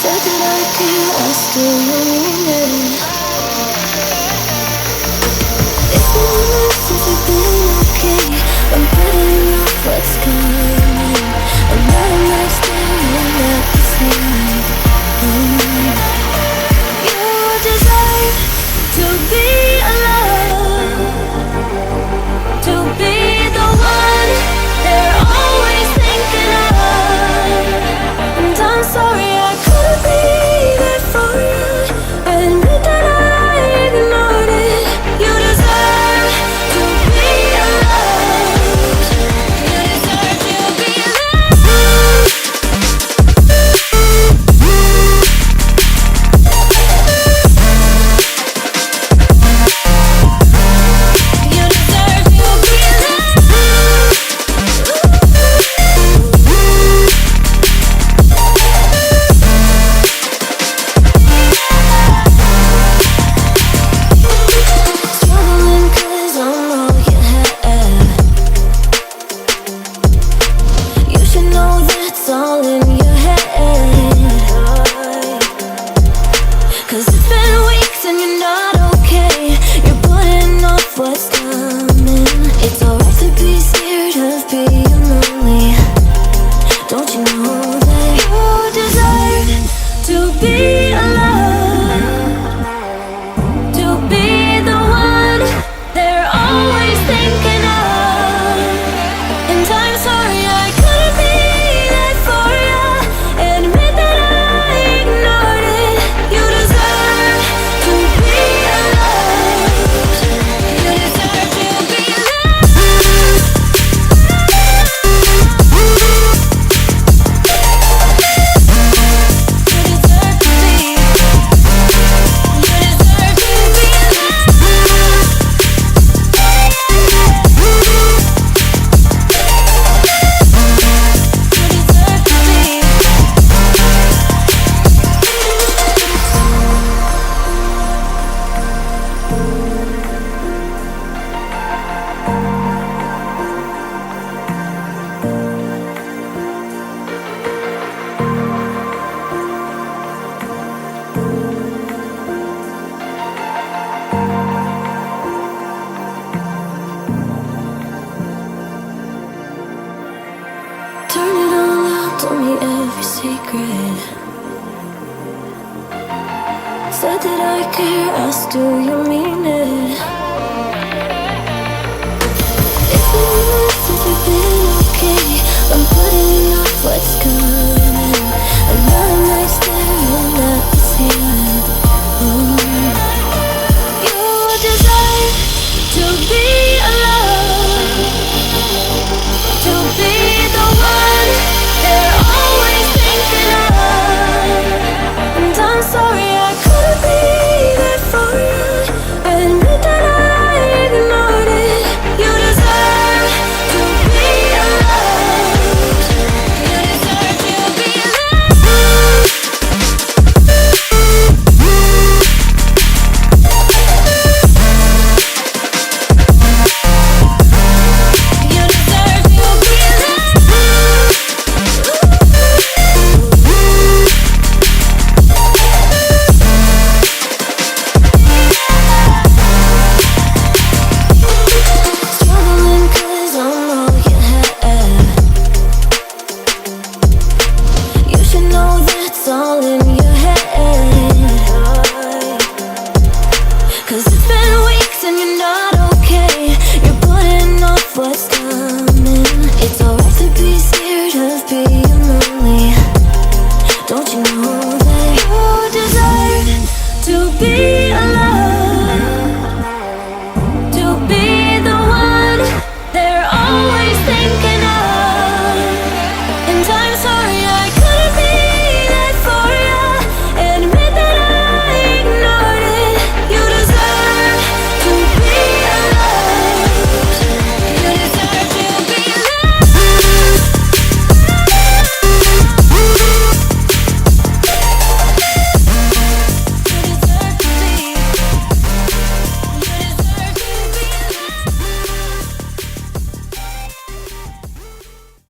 Said that I care, I still mean it. It's been a month since we've been okay. I'm putting off what's coming. Another night staring at the sky. You deserve to be alone, to be the one they're always thinking of. And I'm sorry I couldn't be there for you. Admit that I ignored it. You deserve to be alone. You deserve to be alone. You deserve to be alone. Struggling 'cause I'm all you have. You should know that's all in your head. 'Cause it's been weeks and you're not okay. You're putting off what's coming. It's alright to be scared of being lonely. Don't you know that you deserve to be alone, to be the one they're always thinking of. And I'm sorry I couldn't be there for you. Admit that I ignored it. You deserve to be alone. You deserve to be alone. You deserve to be. You deserve to be alone. You deserve to be. Turn it all out, told me every secret. Said that I care, asked do you mean it? It's been a month since we've been okay. I'm putting off what's coming. Another night staring at the ceiling. You deserve to be alone, to be the one they're always thinking of. And I'm sorry I couldn't be there for you. Admit that I ignored it. You deserve to be alone. You deserve to be alone. You deserve to be alone. Struggling 'cause I'm all you have. You should know that's all in your head. 'Cause it's been weeks and you're not okay. You're putting off what's coming. It's alright to be scared of being lonely. Don't you know